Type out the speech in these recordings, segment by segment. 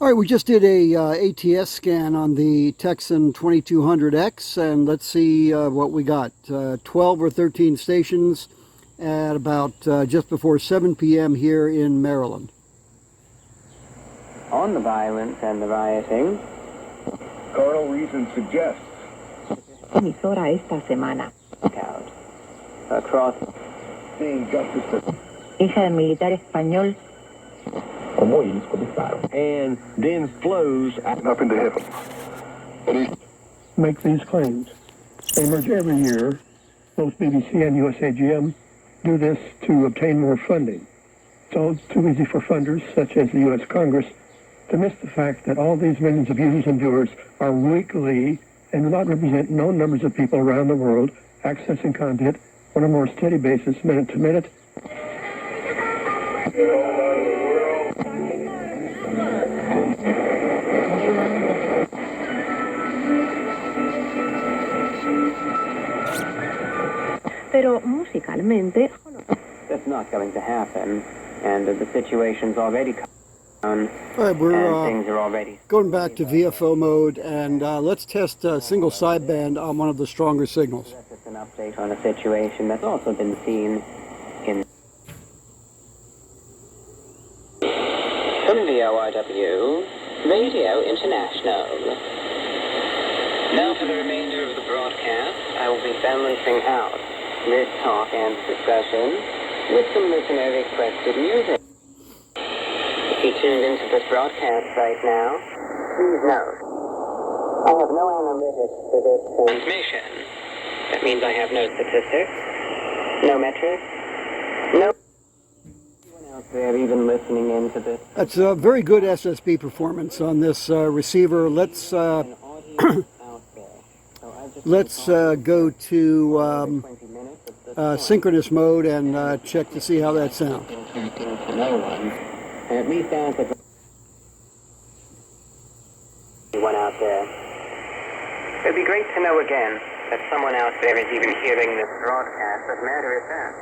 All right, we just did a ATS scan on the Tecsun 2200X, and let's see what we got. 12 or 13 stations at about just before 7 p.m. here in Maryland. On the violence and the rioting, Carnal reason suggests. Emisora esta semana. Out across Seeing justice. Hija del militar español. And then flows up into heaven. Make these claims. They emerge every year. Both BBC and USAGM do this to obtain more funding. It's all too easy for funders, such as the U.S. Congress, to miss the fact that all these millions of users and viewers are weekly and do not represent known numbers of people around the world accessing content on a more steady basis, minute to minute. Pero musicalmente, that's not going to happen, and the situation's already come down, All right, we're and things are already going back to VFO mode, and let's test single sideband on one of the stronger signals. That's just an update on a situation that's also been seen in from VORW Radio International. Now for the remainder of the broadcast, I will be balancing out this talk and discussion with some listener-requested music. If you tuned into this broadcast right now, please note, I have no analytics for this transmission. That means I have no statistics, no metrics, no anyone out there even listening into this. That's a very good SSB performance on this receiver. Let's go to synchronous mode and check to see how that sounds. At least as a one out there. It'd be great to know again that someone out there is even hearing this broadcast. As a matter of fact,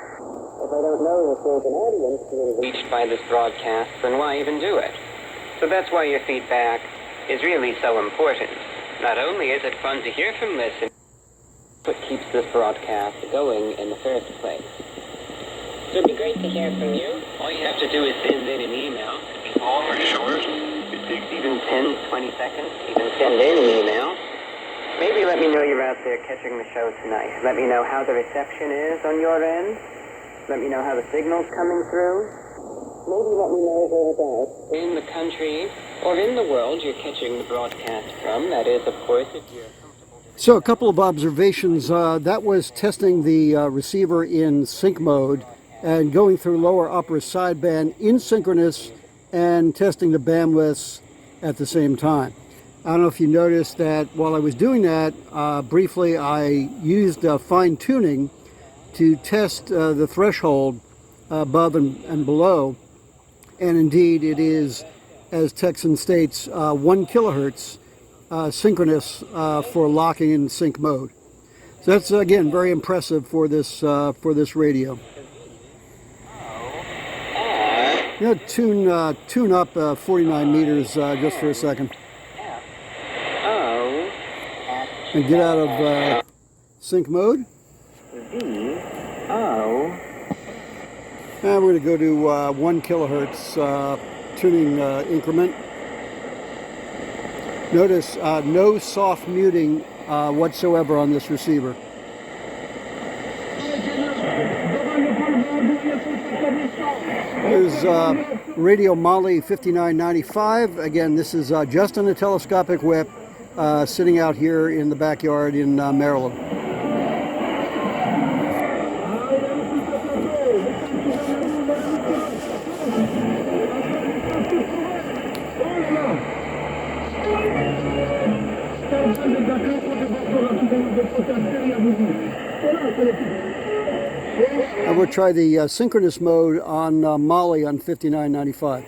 if I don't know if there's an audience being reached by this broadcast, then why even do it? So that's why your feedback is really so important. Not only is it fun to hear from listeners, what keeps this broadcast going in the first place. So it'd be great to hear from you. All you have to do is send in an email. It can be long or short. It takes even 10, 20 seconds. Even send in an email. Maybe let me know you're out there catching the show tonight. Let me know how the reception is on your end. Let me know how the signal's coming through. Maybe let me know whereabouts in the country or in the world you're catching the broadcast from. That is, of course, if you're comfortable. So a couple of observations. That was testing the receiver in sync mode and going through lower upper sideband in synchronous and testing the bandwidths at the same time. I don't know if you noticed that while I was doing that, briefly I used fine tuning to test the threshold above and below. And indeed it is, as Tecsun states, 1 kilohertz synchronous for locking in sync mode. So that's again very impressive for this radio. You know, tune up 49 meters just for a second, and get out of sync mode. And we're going to go to 1 kilohertz tuning increment. Notice no soft muting whatsoever on this receiver. Here's Radio Molly 5995. Again, this is just on a telescopic whip sitting out here in the backyard in Maryland. And we'll try the synchronous mode on Molly on 5995.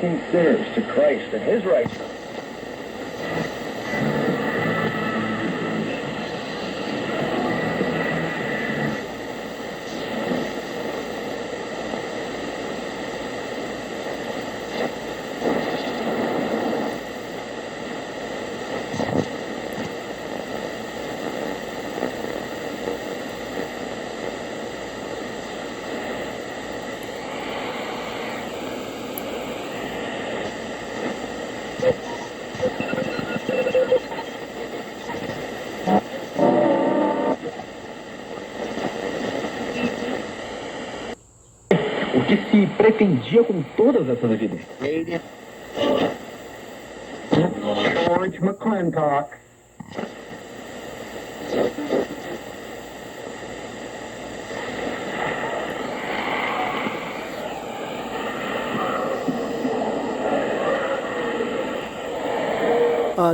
pointing sinners to Christ and his righteousness. O que se pretendia com todas essas evidências? George McClintock.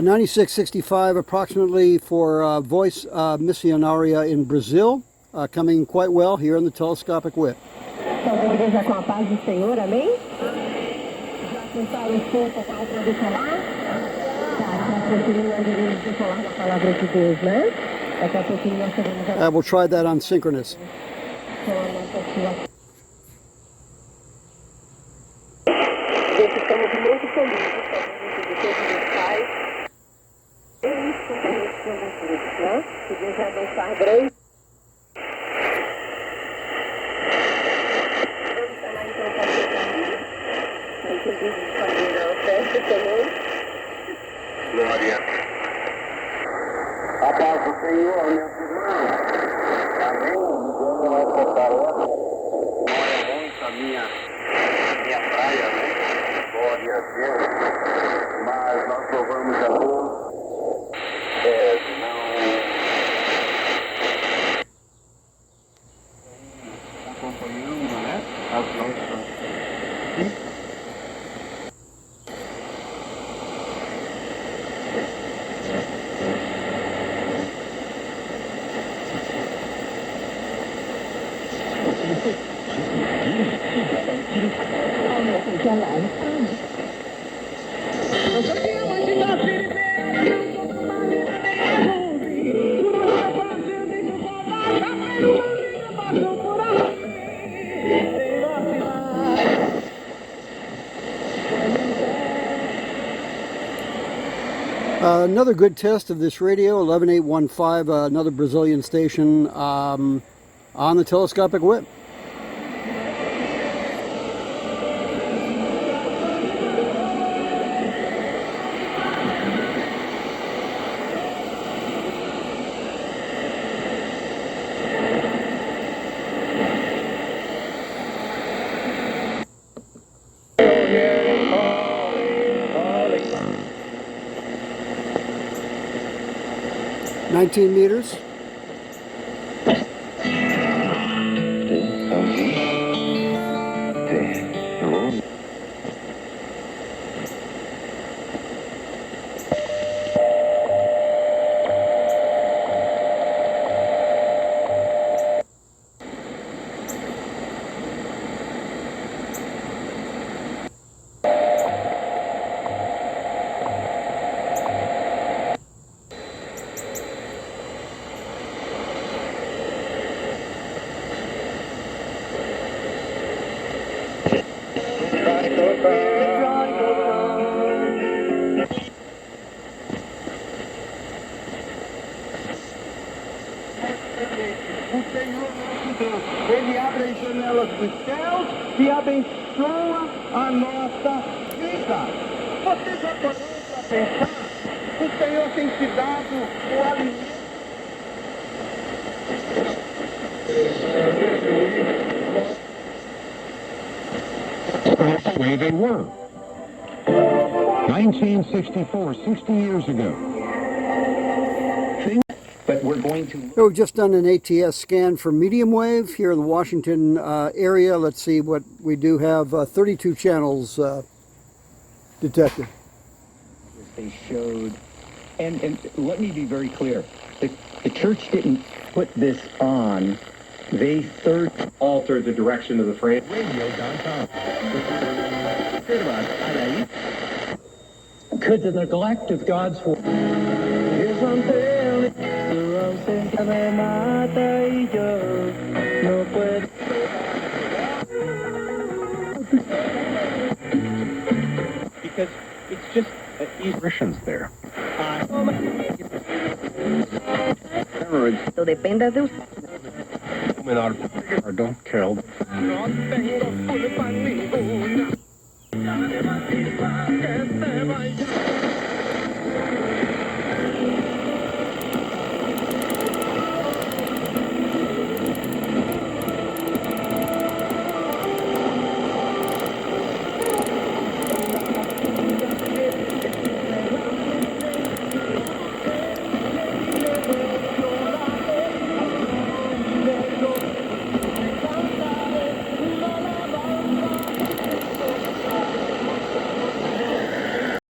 9665 approximately for voice missionaria in Brazil, coming quite well here in the telescopic whip. Então, a igreja com a paz do Senhor, amém? Já tentaram o som com a palavra solar? Tá, daqui a pouquinho nós iremos falar da palavra de Deus, né? Daqui a pouquinho nós teremos a... We'll try that on Synchronous. Gente, estamos muito felizes com a todos os pais. É isso que a gente precisa, né? Que Deus vai abençoar grande. Vamos chamar então o pastor Camilo. Inclusive de família, a oferta também. Glória. A paz do Senhor, meus irmãos. Amém. Vamos nessa tarefa. Não é muito a minha praia, né? Glória a Deus. Mas nós louvamos a Deus. Não acompanhando, né? As nossas. Another good test of this radio, 11815, another Brazilian station on the telescopic whip. $19 meters. O Senhor nosso Deus, Ele abre as janelas dos céus e abençoa a nossa vida. Você já parou para pensar? O Senhor tem te dado o alimento. That's the way they were. 1964, 60 years ago. But we're going to... So we've just done an ATS scan for medium wave here in the Washington area. Let's see what we do have. 32 channels detected. They showed, and let me be very clear, the church didn't put this on. They altered the direction of the frame. Radio.com. Could the neglect of God's word Because it's just Christians there. Esto depende de usted. Women or don't kill. No tengo culpa ninguna.